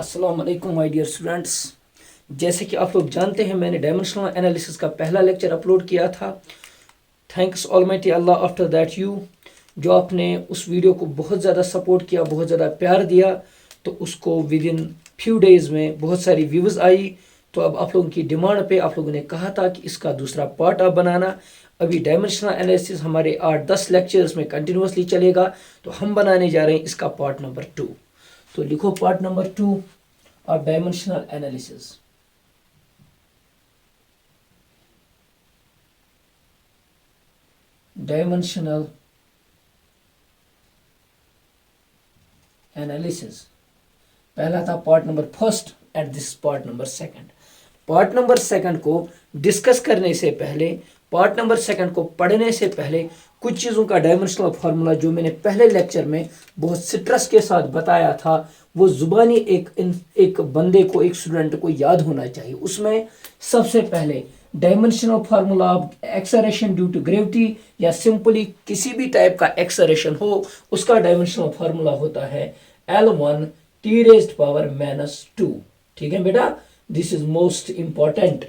अस्सलाम वालेकुम my dear students. जैसे कि आप लोग जानते हैं मैंने डायमेंशनल एनालिसिस का पहला लेक्चर अपलोड किया था। Thanks almighty Allah after that you जो आपने उस वीडियो को बहुत ज़्यादा सपोर्ट किया, बहुत ज़्यादा प्यार दिया, तो उसको विद इन फ्यू डेज़ में बहुत सारी व्यूज़ आई। तो अब आप लोगों की डिमांड पे आप लोगों ने कहा था कि इसका दूसरा पार्ट आप बनाना। अभी डायमेंशनल एनालिसिस हमारे 8-10 लेक्चर्स में कंटिन्यूसली चलेगा, तो हम बनाने जा रहे हैं इसका पार्ट नंबर 2। तो लिखो पार्ट नंबर 2 और डायमेंशनल एनालिसिस। डायमेंशनल एनालिसिस पहला था part number first and this part number second. Part number second को डिस्कस करने से पहले, पार्ट नंबर सेकंड को पढ़ने से पहले कुछ चीज़ों का डायमेंशनल फार्मूला जो मैंने पहले लेक्चर में बहुत स्ट्रेस के साथ बताया था वो जुबानी एक बंदे को, एक स्टूडेंट को याद होना चाहिए। उसमें सबसे पहले dimensional formula of acceleration due to gravity या सिंपली किसी भी टाइप का एक्सेलरेशन हो, उसका डायमेंशनल फार्मूला होता है L1 t raised power -2। ठीक है बेटा, दिस इज मोस्ट इंपॉर्टेंट।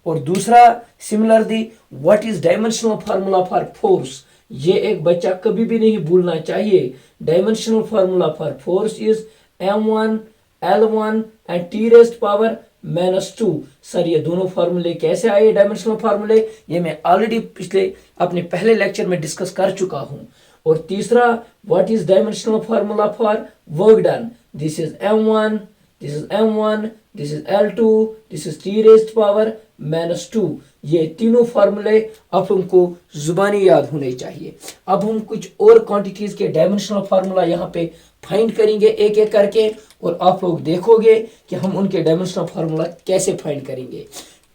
और दूसरा similarly what is dimensional formula for force, ये एक बच्चा कभी भी नहीं भूलना चाहिए। Dimensional formula for force is m1 l1 and t raised power -2। Sir ये दोनों फार्मूले कैसे आए डायमेंशनल फार्मूले, ये मैं ऑलरेडी पिछले अपने पहले लेक्चर में डिस्कस कर चुका हूं। और तीसरा what is dimensional formula for work done, this is m1, this is m1, this is l2, this is t raised power -2। ये तीनों फार्मूले आप लोगों को जुबानी याद होने चाहिए। अब हम कुछ और क्वांटिटीज के डायमेंशनल फार्मूला यहाँ पे फाइंड करेंगे एक एक करके, और आप लोग देखोगे कि हम उनके डायमेंशनल फार्मूला कैसे फाइंड करेंगे।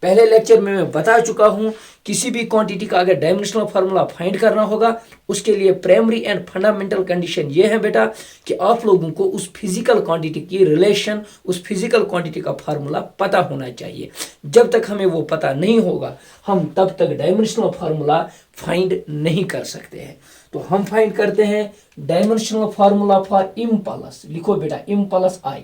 पहले लेक्चर में मैं बता चुका हूं किसी भी क्वांटिटी का अगर डायमेंशनल फार्मूला फाइंड करना होगा उसके लिए प्राइमरी एंड फंडामेंटल कंडीशन ये है बेटा कि आप लोगों को उस फिजिकल क्वांटिटी की रिलेशन, उस फिजिकल क्वांटिटी का फार्मूला पता होना चाहिए। जब तक हमें वो पता नहीं होगा हम तब तक डायमेंशनल फार्मूला फाइंड नहीं कर सकते हैं। तो हम फाइंड करते हैं डायमेंशनल फार्मूला फॉर इम्पल्स। लिखो बेटा इम्पल्स आई।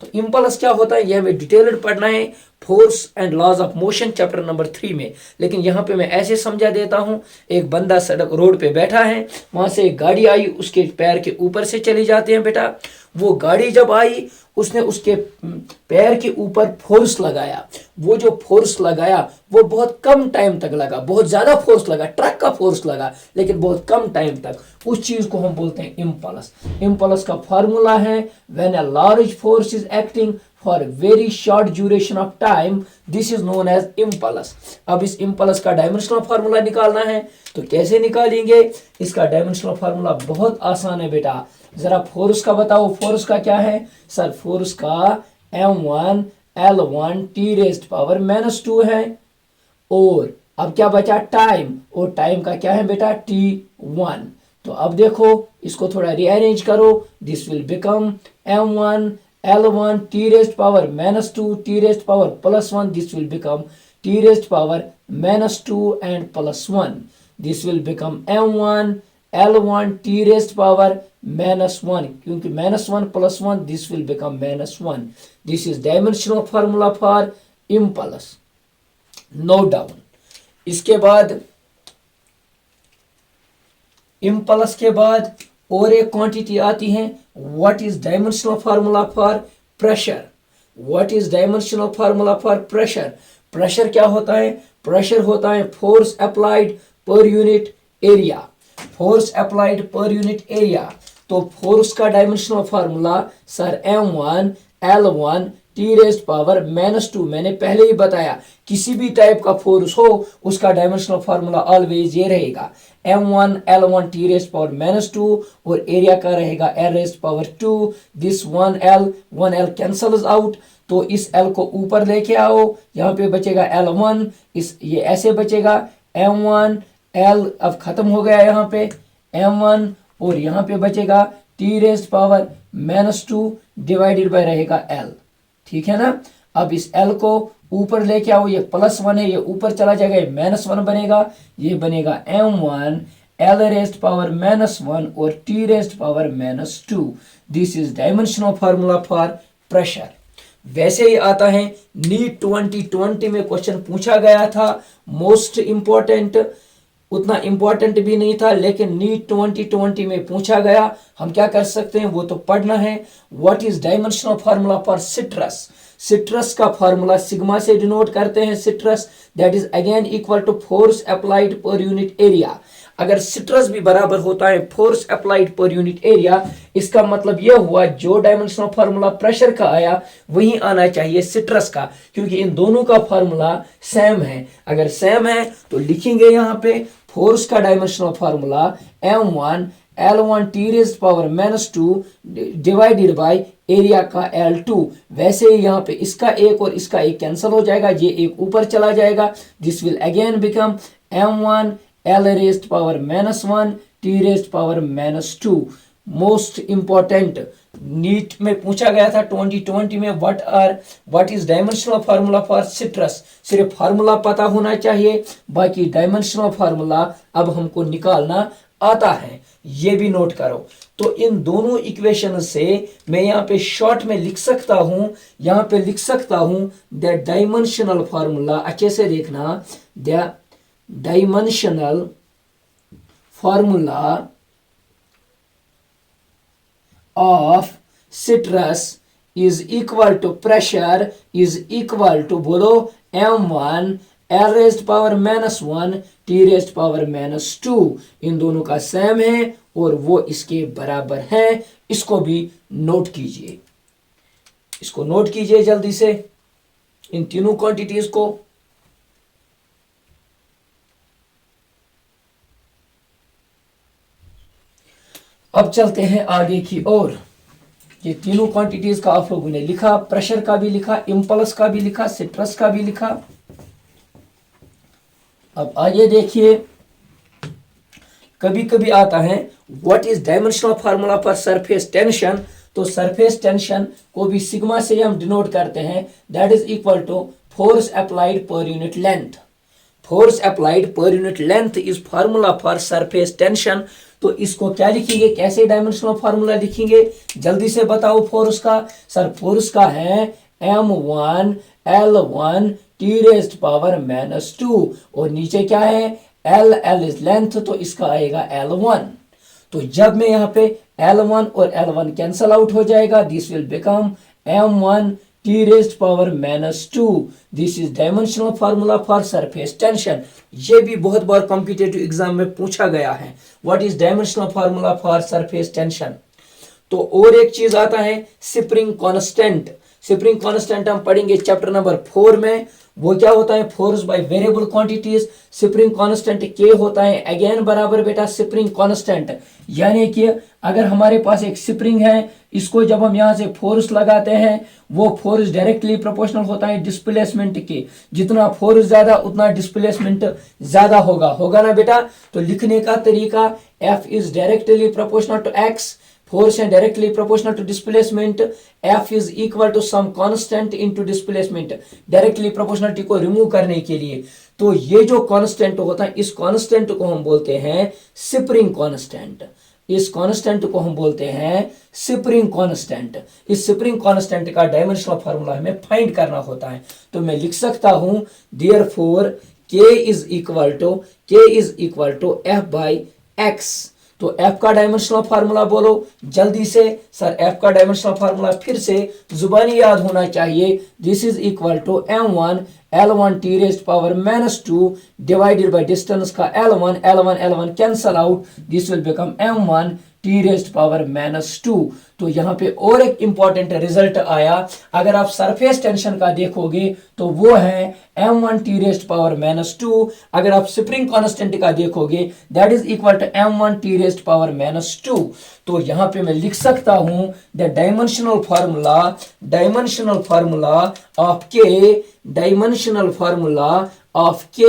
तो इम्पल्स क्या होता है ये हमें डिटेल्ड पढ़ना है force and laws of motion chapter number 3 में, लेकिन यहाँ पे मैं ऐसे समझा देता हूँ। एक बंदा सड़क रोड पे बैठा है, वहां से एक गाड़ी आई, उसके पैर के ऊपर से चली जाते हैं बेटा। वो गाड़ी जब आई उसने उसके पैर के ऊपर फोर्स लगाया। वो जो फोर्स लगाया वो बहुत कम टाइम तक लगा, बहुत ज्यादा फोर्स लगा, ट्रक का फोर्स लगा, लेकिन बहुत कम टाइम तक। उस चीज को हम बोलते हैं इम्पल्स। इम्पल्स का फार्मूला है when a large force is acting for very short duration of time, this is known as impulse. अब इस इम्पल्स का डायमेंशनल फार्मूला निकालना है, तो कैसे निकालेंगे? इसका डायमेंशनल फार्मूला बहुत आसान है बेटा। जरा फोर्स का बताओ, फोर्स का क्या है? सर फोर्स का m1 l1 t raised power -2 है। और अब क्या बचा? टाइम। और टाइम का क्या है बेटा? t1। तो अब देखो इसको थोड़ा रीअरेंज करो, this will become m1 l1 t raised power -2 t raised power +1, this will become t raised power -2 and +1, this will become m1 l1 t raised power -1, क्योंकि -1 +1 this will become -1. This is dimensional formula for impulse. Note down. इसके बाद impulse के बाद और एक quantity आती है, what is dimensional formula for pressure. What is dimensional formula for pressure? Pressure क्या होता है? प्रेशर होता है force applied per unit area. Force applied per unit area. तो फोर्स का dimensional formula sir m1 l1 t raised power -2। मैंने पहले ही बताया किसी भी टाइप का फोर्स हो उसका डायमेंशनल फार्मूला ऑलवेज ये रहेगा m1 l1 t raised power -2 और एरिया का रहेगा l raised power 2। This 1l cancels out, तो इस l को ऊपर लेके आओ, यहाँ पे बचेगा l1, इस ये ऐसे बचेगा m1 l, अब खत्म हो गया यहाँ पे m1 और यहाँ पे बचेगा t raised power -2 divided bye रहेगा l। ठीक है ना? अब इस l को ऊपर लेके आओ, ये +1 है, ये ऊपर चला जाएगा, ये -1 बनेगा, ये बनेगा m1 l raised power -1 और t raised power -2। This is dimensional formula for pressure. वैसे ही आता है नीट 2020 में क्वेश्चन पूछा गया था, मोस्ट इंपॉर्टेंट, उतना इंपॉर्टेंट भी नहीं था लेकिन नीट 2020 में पूछा गया। हम क्या कर सकते हैं, वो तो पढ़ना है। What is dimensional formula for stress? Stress का फार्मूला सिग्मा से डिनोट करते हैं stress, that is again equal to force applied per unit area. अगर सिट्रस भी बराबर होता है force applied per unit area, इसका मतलब यह हुआ जो डायमेंशनल फार्मूला प्रेशर का आया वही आना चाहिए सिट्रस का, क्योंकि इन दोनों का फार्मूला सेम है। अगर सेम है तो लिखेंगे यहाँ पे फोर्स का dimensional formula m1 L1 t raised power -2 divided by area का L2। वैसे ही यहाँ पे इसका एक और इसका एक कैंसिल हो जाएगा, ये एक ऊपर चला जाएगा, this will again become m1 L raised power -1 t raised power -2। Most important NEET में पूछा गया था 2020 में, what is dimensional formula for stress. सिर्फ फार्मूला पता होना चाहिए, बाकी डायमेंशनल फार्मूला अब हमको निकालना आता है, ये भी नोट करो। तो इन दोनों इक्वेशन से मैं यहाँ पे शॉर्ट में लिख सकता हूं, यहाँ पे लिख सकता हूं द डायमेंशनल फार्मूला, अच्छे से देखना, the dimensional formula of citrus is equal to pressure is equal to बोलो m1 L raised power -1 T raised power -2। इन दोनों का सेम है और वो इसके बराबर है। इसको भी नोट कीजिए, इसको नोट कीजिए जल्दी से, इन तीनों क्वांटिटीज को। अब चलते हैं आगे की ओर। ये तीनों क्वांटिटीज का आप लोगों ने लिखा, प्रेशर का भी लिखा, इंपल्स का भी लिखा, सिट्रस का भी लिखा। अब आगे देखिए, कभी कभी आता है what is dimensional formula for surface tension. तो सरफेस टेंशन को भी सिग्मा से हम डिनोट करते हैं, that is equal to force applied per unit length. Force applied per unit length is formula for surface tension. तो इसको क्या लिखेंगे, कैसे डायमेंशनल फार्मूला लिखेंगे, जल्दी से बताओ। फोर्स का, सर फोर्स का है m1 L1 t raised power -2 और नीचे क्या है L इज लेंथ, तो इसका आएगा L1। तो जब मैं यहाँ पे L1 और L1 कैंसल आउट हो जाएगा, this will become m1 t raised power -2। This is dimensional formula for surface tension. ये भी बहुत बार कॉम्पिटिटिव एग्जाम में पूछा गया है, what is dimensional formula for surface tension. तो और एक चीज आता है स्प्रिंग कांस्टेंट। स्प्रिंग कांस्टेंट हम पढ़ेंगे चैप्टर नंबर 4 में। वो क्या होता है, force by variable quantities. Spring constant के होता है अगेन बराबर बेटा स्प्रिंग कांस्टेंट, यानी कि अगर हमारे पास एक स्प्रिंग है, इसको जब हम यहाँ से फोर्स लगाते हैं, वो फोर्स डायरेक्टली प्रोपोर्शनल होता है डिस्प्लेसमेंट के। जितना फोर्स ज्यादा उतना डिस्प्लेसमेंट ज्यादा होगा ना बेटा। तो लिखने का तरीका, F is directly proportional to x, force है directly proportional to displacement, F is equal to some constant into displacement, directly proportionality को रिमूव करने के लिए। तो ये जो कांस्टेंट होता है, इस कांस्टेंट को हम बोलते हैं स्प्रिंग कांस्टेंट। इस कांस्टेंट को हम बोलते हैं स्प्रिंग कांस्टेंट। इस स्प्रिंग कांस्टेंट का डायमेंशनल फार्मूला हमें फाइंड करना होता है। तो मैं लिख सकता हूं therefore K is equal to F by x। तो F का डायमेंशनल फार्मूला बोलो जल्दी से। सर F का डायमेंशनल फार्मूला फिर से जुबानी याद होना चाहिए, this is equal to m1 L1 t raised power -2 divided by distance का L1 cancel out, this will become m1 t raised power -2। तो यहाँ पे और एक इंपॉर्टेंट रिजल्ट आया, अगर आप सरफेस टेंशन का देखोगे तो वो है m1 t रेज़्ड पावर -2। अगर आप स्प्रिंग कांस्टेंट का देखोगे that is equal to m1 t raised power -2। तो यहाँ पे मैं लिख सकता हूं the dimensional formula of K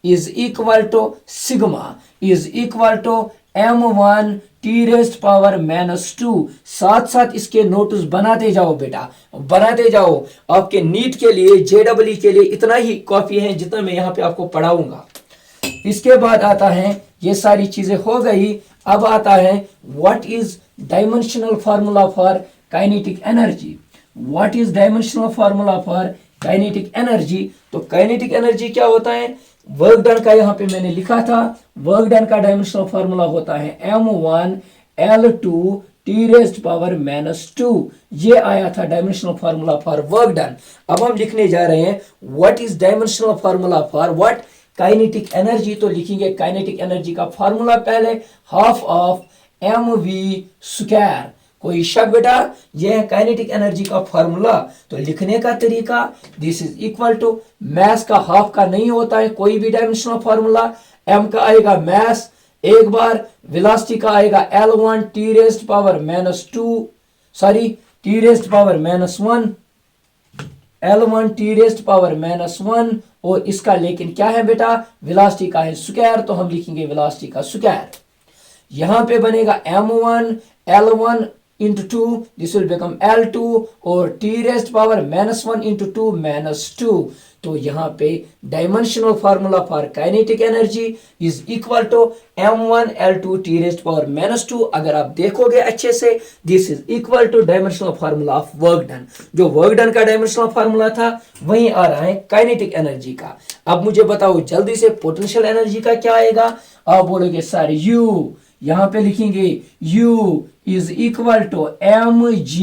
is equal to sigma is equal to m1 t raised power -2। साथ साथ इसके नोट्स बनाते जाओ बेटा, बनाते जाओ। आपके नीट के लिए, JEE के लिए इतना ही कॉपी है जितना मैं यहाँ पे आपको पढ़ाऊंगा। इसके बाद आता है, ये सारी चीजें हो गई, अब आता है what is dimensional formula for kinetic energy. What is dimensional formula for kinetic energy? तो काइनेटिक एनर्जी क्या होता है? वर्क डन का यहाँ पे मैंने लिखा था, वर्क डन का डायमेंशनल फार्मूला होता है m1l2 टी रेज्ड पावर -2। ये आया था dimensional formula for work done. अब हम लिखने जा रहे हैं what is dimensional formula for what? Kinetic energy. तो लिखेंगे काइनेटिक एनर्जी का फार्मूला पहले हाफ ऑफ mv²। कोई शक बेटा? ये है काइनेटिक एनर्जी का फार्मूला। तो लिखने का तरीका, दिस इज इक्वल टू, मास का हाफ का नहीं होता है कोई भी डायमेंशनल फार्मूला। m का आएगा मास एक बार, वेलोसिटी का आएगा L1 T raised power -2, sorry T raised power -1, L1 T raised power -1। और इसका लेकिन क्या है बेटा? वेलोसिटी का है स्क्वायर, तो हम लिखेंगे वेलोसिटी का स्क्वायर। यहां पे बनेगा m1 L1 into 2, this will become L2 और t raised power -1 into 2 -2। तो यहाँ पे dimensional formula for kinetic energy is equal to m1 L2 t raised power -2। अगर आप देखोगे अच्छे से, this is equal two dimensional formula of work done. जो वर्क डन का डायमेंशनल फार्मूला था वही आ रहा है काइनेटिक एनर्जी का। अब मुझे बताओ जल्दी से पोटेंशियल एनर्जी का क्या आएगा? आप बोलोगे सर U, यहां पे लिखेंगे U is equal to mg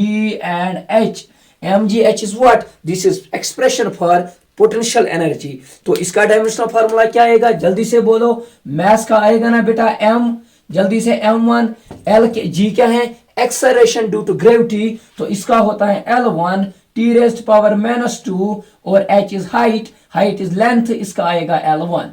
and h। mgh is what? This is expression for potential energy। तो इसका डायमेंशनल फार्मूला क्या आएगा? जल्दी से बोलो। मास का आएगा ना बेटा m, जल्दी से m1, l के g क्या है? एक्सेलरेशन ड्यू टू ग्रेविटी, तो इसका होता है L1 t रेज्ड पावर -2 और h is height, height is length, इसका आएगा L1।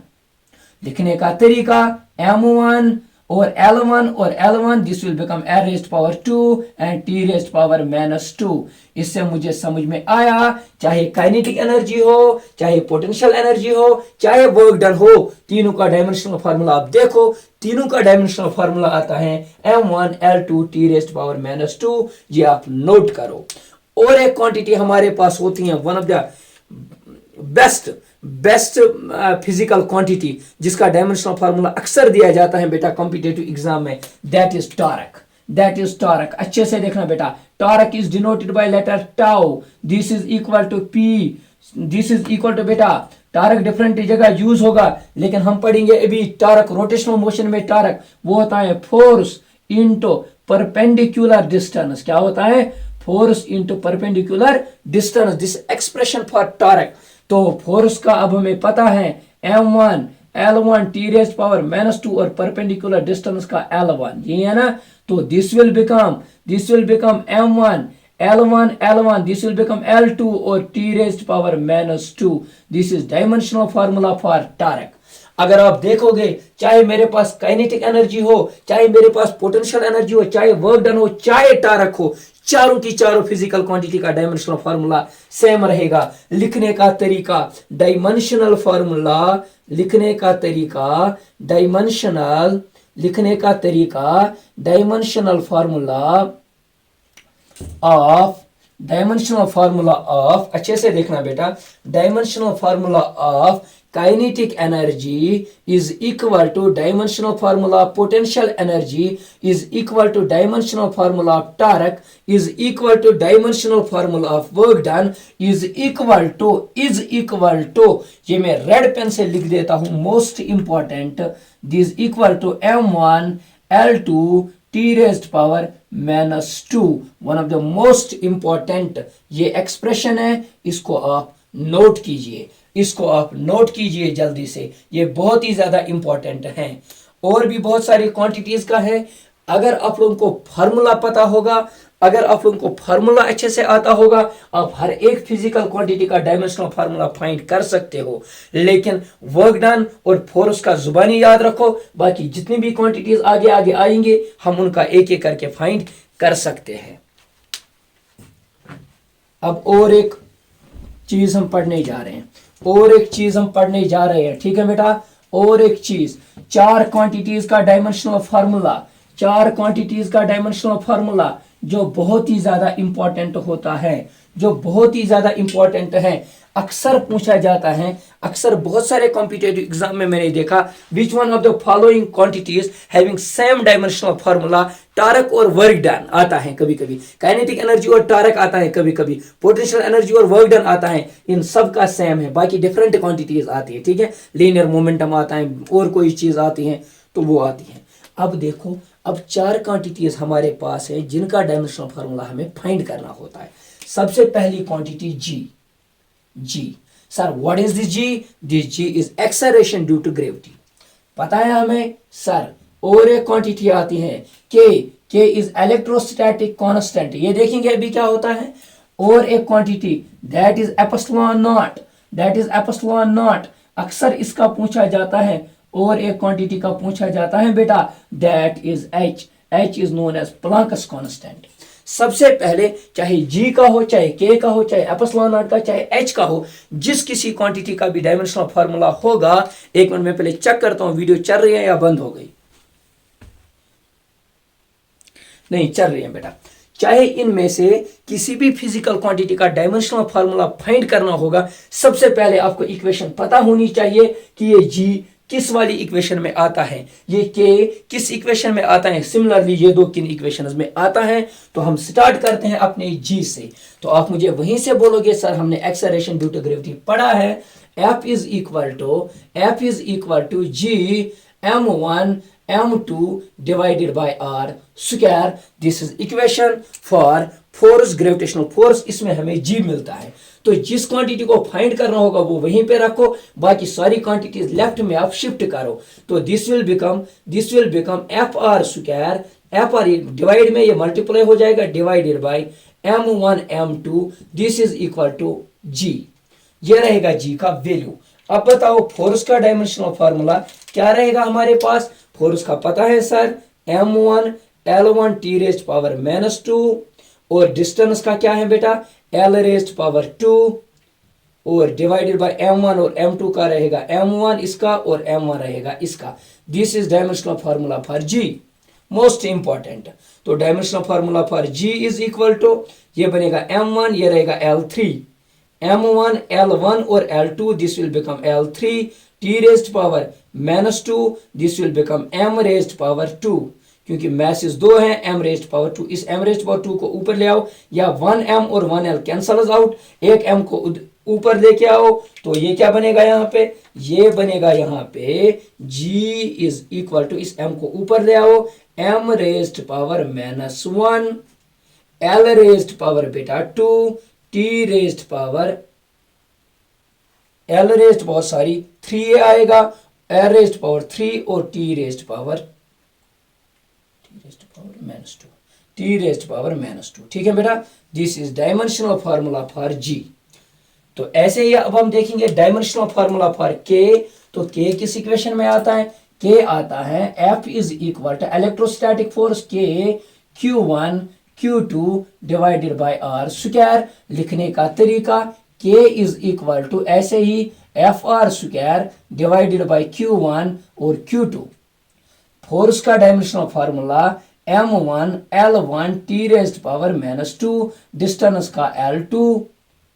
लिखने का तरीका m1 और L1 this will become l raised power 2 and t raised power -2। इससे मुझे समझ में आया, चाहे काइनेटिक एनर्जी हो, चाहे पोटेंशियल एनर्जी हो, चाहे वर्क डन हो, तीनों का डायमेंशनल फार्मूला आप देखो, तीनों का डायमेंशनल फार्मूला आता है m1 L2 t raised power -2। ये आप नोट करो। और एक क्वांटिटी हमारे पास होती है, one of the best physical quantity, जिसका डायमेंशनल फार्मूला अक्सर दिया जाता है बेटा कॉम्पिटिटिव एग्जाम में, that is torque. That is torque. अच्छे से देखना बेटा, torque is denoted by letter tau, this is equal to p, this is equal to बेटा, टॉरक डिफरेंट जगह यूज होगा, लेकिन हम पढ़ेंगे अभी टॉरक रोटेशनल मोशन में टॉरक वो होता है फोर्स इनटू परपेंडिकुलर डिस्टेंस। क्या होता है? Force into perpendicular distance, this expression for torque. तो फोर्स का अब हमें पता है m1 L1 t raised power -2 और परपेंडिकुलर डिस्टेंस का L1, ये है ना। तो this will become m1 L1 this will become L2 और t raised power -2। This is dimensional formula for torque. अगर आप देखोगे, चाहे मेरे पास काइनेटिक एनर्जी हो, चाहे मेरे पास पोटेंशियल एनर्जी हो, चाहे वर्क डन हो, चाहे टॉरक हो, चारों की चारों फिजिकल क्वांटिटी का डायमेंशनल फार्मूला सेम रहेगा। लिखने का तरीका डायमेंशनल फार्मूला, लिखने का तरीका डायमेंशनल, लिखने का तरीका डायमेंशनल फार्मूला ऑफ, अच्छे से देखना बेटा, dimensional formula of kinetic energy is equal to dimensional formula of potential energy is equal to dimensional formula of torque is equal to dimensional formula of work done is equal to ये मैं red pen से लिख देता हूं, most important, this equal to m1 L2 t raised power -2। One of the most important ये expression है, इसको आप नोट कीजिए, इसको आप नोट कीजिए जल्दी से, ये बहुत ही ज्यादा इंपॉर्टेंट है। और भी बहुत सारी क्वांटिटीज का है। अगर आप लोगों को फार्मूला पता होगा, अगर आप लोगों को फार्मूला अच्छे से आता होगा, आप हर एक फिजिकल क्वांटिटी का डायमेंशनल फार्मूला फाइंड कर सकते हो। लेकिन वर्क डन और फोर्स का जुबानी याद रखो, बाकी जितनी भी क्वांटिटीज आगे आगे आएंगे हम उनका एक एक करके फाइंड कर सकते हैं। अब और एक चीज हम पढ़ने जा रहे हैं, और एक चीज हम पढ़ने जा रहे हैं, ठीक है बेटा। और एक चीज, चार क्वांटिटीज का डायमेंशनल फार्मूला, चार क्वांटिटीज का डायमेंशनल फार्मूला जो बहुत ही ज्यादा इंपॉर्टेंट होता है, जो बहुत ही ज्यादा इंपॉर्टेंट है, अक्सर पूछा जाता है, अक्सर बहुत सारे कॉम्पिटेटिव एग्जाम में मैंने देखा, which one of the following quantities having same dimensional formula, torque और वर्क डन आता है, कभी कभी काइनेटिक एनर्जी और टार्क आता है, कभी कभी पोटेंशियल एनर्जी और वर्क डन आता है, इन सब का सेम है, बाकी डिफरेंट क्वांटिटीज आती है, ठीक है, लीनियर मोमेंटम आता है और कोई चीज आती है तो वो आती है। अब देखो, अब 4 क्वांटिटीज हमारे पास है जिनका डायमेंशनल फार्मूला हमें फाइंड करना होता है। सबसे पहली quantity G. Sir what is this G is acceleration due to gravity, पता है हमें सर। और एक क्वांटिटी आती है के इज इलेक्ट्रोस्टैटिक कांस्टेंट, ये देखेंगे अभी क्या होता है। और एक quantity that is epsilon not, अक्सर इसका पूछा जाता है। और एक क्वांटिटी का पूछा जाता है बेटा, that is H is known as Planck's constant. सबसे पहले चाहे जी का हो, चाहे के का हो, चाहे एप्सिलॉन नॉट का, चाहे एच का हो, जिस किसी क्वांटिटी का भी डायमेंशनल फार्मूला होगा, एक मिनट में पहले चेक करता हूं वीडियो चल रही है या बंद हो गई, नहीं चल रही है बेटा। चाहे इनमें से किसी भी फिजिकल क्वांटिटी का डायमेंशनल फार्मूला फाइंड करना होगा, सबसे पहले आपको इक्वेशन पता होनी चाहिए कि ये जी किस वाली इक्वेशन में आता है, ये के किस इक्वेशन में आता है, सिमिलरली ये दो किन इक्वेशंस में आता है। तो हम स्टार्ट करते हैं अपने जी से। तो आप मुझे वहीं से बोलोगे सर हमने एक्सेलरेशन ड्यू टू ग्रेविटी पढ़ा है, F is equal to G m1 m2 divided by r square. This is equation for force, gravitational force, इसमें हमें जी मिलता है। तो जिस क्वांटिटी को फाइंड करना होगा वो वहीं पे रखो, बाकी सारी क्वांटिटीज लेफ्ट में आप शिफ्ट करो। तो this will become F R square, F R divide में ये मल्टीप्लाई हो जाएगा, divided by m1 m2, this is equal to G. ये रहेगा जी का वैल्यू। अब बताओ फोर्स का डायमेंशनल फार्मूला क्या रहेगा हमारे पास। फोर्स का पता है sir, m1 L1 t raised power -2, और डिस्टेंस का क्या है बेटा, L रेज्ड पावर 2, और डिवाइडेड बाय m1 और m2 का रहेगा m1 इसका और m1 रहेगा इसका। This is dimensional formula for G, most important. तो dimensional formula for G is equal to, ये बनेगा m1, ये रहेगा L3, m1 L1 और L2, this will become L3, t raised power -2, this will become m raised power 2, क्योंकि message 2 है, m raised power 2, इस m raised power 2 को ऊपर ले आओ, या 1m और 1l कैंसल आउट, एक m को ऊपर लेके आओ, तो ये क्या बनेगा यहाँ पे, ये बनेगा यहाँ पे g इज इक्वल टू, इस m को ऊपर ले आओ, m raised power -1, l raised power बेटा 2, t raised power l raised power sorry 3 आएगा, l रेज्ड पावर 3 और t रेज्ड पावर -2, ठीक है बेटा। This is dimensional formula for G. तो ऐसे ही अब हम देखेंगे डायमेंशनल फार्मूला फॉर के। तो के किस इक्वेशन में आता है, के आता है F is equal to electrostatic force K Q1 Q2 divided by R square. लिखने का तरीका, के इज इक्वल टू ऐसे ही FR square divided by Q1 और Q2। फोर्स का dimensional formula m1 L1 t raised power -2, distance का L2,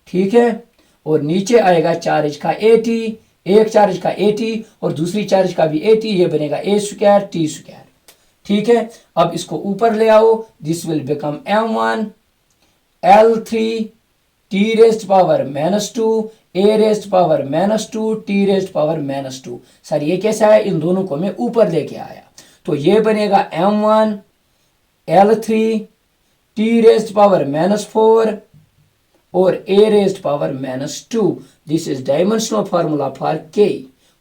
ठीक है, और नीचे आएगा चार्ज का AT, एक चार्ज का AT और दूसरी चार्ज का भी AT, ये बनेगा a स्क्वायर t स्क्वायर, ठीक है। अब इसको ऊपर ले आओ, this will become m1 L3 t raised power -2, a raised power -2, t raised power -2। Sir ये कैसा है, इन दोनों को मैं ऊपर लेके आया, तो ये बनेगा m1 L3 t raised power -4 और a raised power -2। This is dimensional formula for k,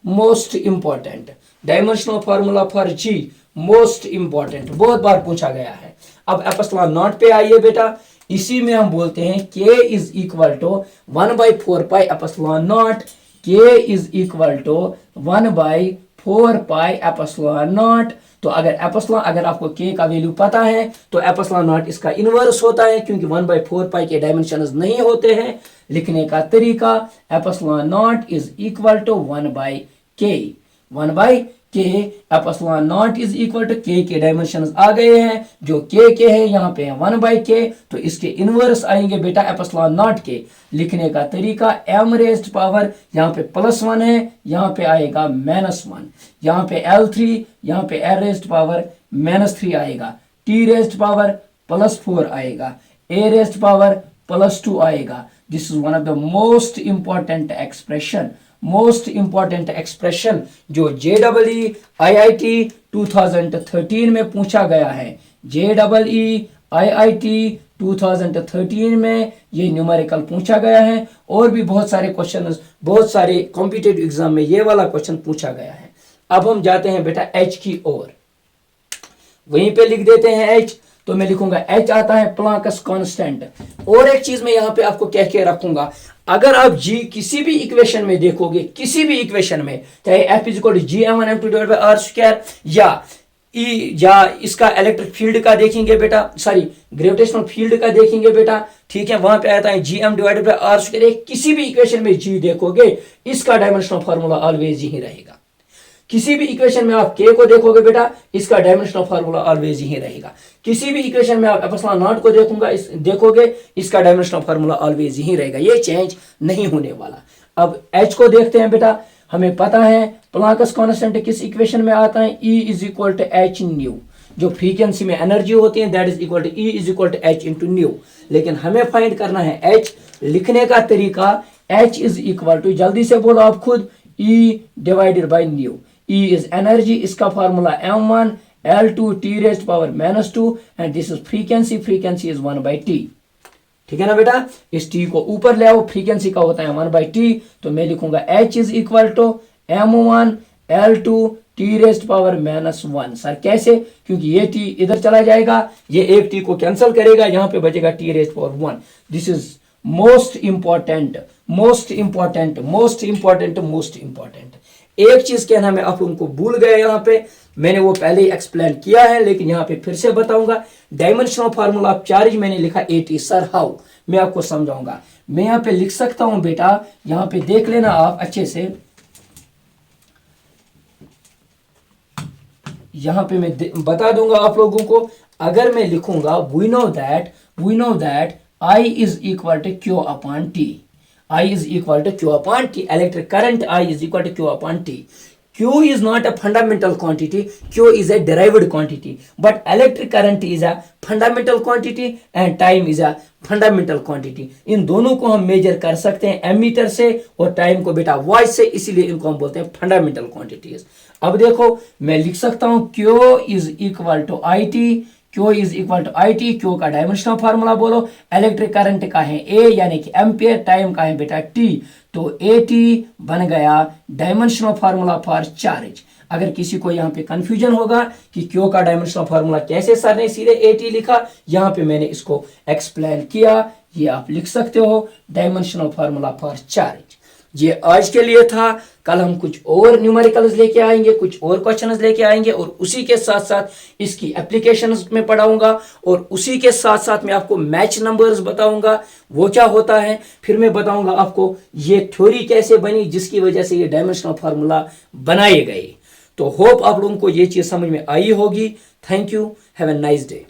most important. Dimensional formula for g, most important, बहुत बार पूछा गया है। अब एप्सिलॉन नॉट पे आइए बेटा, इसी में हम बोलते हैं k is equal to 1/4 pi epsilon naught, k is equal to 1/4 pi epsilon naught. तो अगर आपको k का वैल्यू पता है तो एप्सिलॉन नॉट इसका इनवर्स होता है, क्योंकि 1/4 पाई के डायमेंशंस नहीं होते हैं। लिखने का तरीका, epsilon naught is equal to 1/k के epsilon naught is equal to के डायमेंशन आ गए हैं, जो के है यहाँ पे 1/k, तो इसके इनवर्स आएंगे बेटा एप्सिलॉन नॉट के। लिखने का तरीका m रेज्ड पावर यहाँ पे +1 है, यहाँ पे आएगा -1, यहाँ पे L3, यहाँ पे r रेज्ड पावर -3 आएगा, t रेज्ड पावर +4 आएगा, a रेज्ड पावर +2 आएगा। This is one of the most important expression जो JEE IIT 2013 में पूछा गया है। JEE IIT 2013 में ये न्यूमेरिकल पूछा गया है, और भी बहुत सारे क्वेश्चन, बहुत सारे कॉम्पिटिटिव एग्जाम में ये वाला क्वेश्चन पूछा गया है। अब हम जाते हैं बेटा H की ओर, वहीं पे लिख देते हैं H। तो मैं लिखूंगा H आता है प्लैंक्स कांस्टेंट। और एक चीज मैं यहाँ पे आपको कह के रखूंगा, अगर आप G किसी भी इक्वेशन में देखोगे, किसी भी इक्वेशन में, चाहे F = gm1m2/r² या इसका इलेक्ट्रिक फील्ड का देखेंगे बेटा, सॉरी ग्रेविटेशनल फील्ड का देखेंगे बेटा, ठीक है, वहां पे आता है gm/r²। किसी भी इक्वेशन में G देखोगे, इसका डायमेंशनल फार्मूला ऑलवेज यही रहेगा। किसी भी इक्वेशन में आप k को देखोगे बेटा, इसका डायमेंशनल फार्मूला ऑलवेज यही रहेगा। किसी भी इक्वेशन में आप एप्सिलॉन नॉट को देखोगे, इसका डायमेंशनल फार्मूला ऑलवेज यही रहेगा, ये चेंज नहीं होने वाला। अब H को देखते हैं बेटा, हमें पता है प्लैंक्स कांस्टेंट किस इक्वेशन में आता है, E = h/ν, जो फ्रीक्वेंसी में एनर्जी होती है, that is equal to E = h/ν। लेकिन हमें फाइंड करना है H। लिखने का तरीका H इज इक्वल टू, जल्दी से बोलो आप खुद, E/ν। E इज एनर्जी, इसका formula m1 L2 t⁻⁻2 and this is frequency is 1/t। ठीक है ना बेटा, इस t को ऊपर ले आओ, फ्रीक्वेंसी का होता है 1/t, तो मैं लिखूंगा H is equal to m1 L2 t⁻⁻1। Sir कैसे? क्योंकि ये t इधर चला जाएगा, ये एक t को कैंसिल करेगा, यहाँ पे बचेगा t⁻1। This is most important. एक चीज कहना मैं आप लोगों को भूल गया, यहाँ पे मैंने वो पहले ही एक्सप्लेन किया है, लेकिन यहाँ पे फिर से बताऊंगा। डायमेंशनल फार्मूला ऑफ चार्ज मैंने लिखा AT। Sir how? मैं आपको समझाऊंगा। मैं यहाँ पे लिख सकता हूं बेटा, यहाँ पे देख लेना आप अच्छे से, यहाँ पे मैं बता दूंगा आप लोगों को। अगर मैं लिखूंगा we know that I is equal to Q/T। I is equal to Q/T। Electric current I is equal to Q/T। Q is not a fundamental quantity, Q is a derived quantity, but electric current is a fundamental quantity and time is a fundamental quantity। इन दोनों को हम major कर सकते हैं ammeter से, और time को बेटा वॉइस से, इसीलिए इनको हम बोलते हैं फंडामेंटल क्वांटिटीज। अब देखो मैं लिख सकता हूं Q is equal to IT। Q का डायमेंशनल फार्मूला बोलो। इलेक्ट्रिक करंट का है A यानी कि एम्पियर, टाइम का है बेटा T, तो AT बन गया डायमेंशनल फार्मूला फॉर चार्ज। अगर किसी को यहाँ पे कंफ्यूजन होगा कि Q का डायमेंशनल फार्मूला कैसे सर ने सीधे AT लिखा, यहाँ पे मैंने इसको एक्सप्लेन किया, ये आप लिख सकते हो डायमेंशनल फार्मूला फॉर चार्ज। ये आज के लिए था। कल हम कुछ और न्यूमेरिकल्स लेके आएंगे, कुछ और क्वेश्चंस लेके आएंगे, और उसी के साथ साथ इसकी एप्लीकेशंस में पढ़ाऊंगा, और उसी के साथ साथ मैं आपको मैच नंबर्स बताऊंगा वो क्या होता है। फिर मैं बताऊंगा आपको ये थ्योरी कैसे बनी, जिसकी वजह से ये डायमेंशनल फार्मूला बनाए गए। तो होप आप लोगों को ये चीज समझ में आई होगी। Thank you, have a nice day.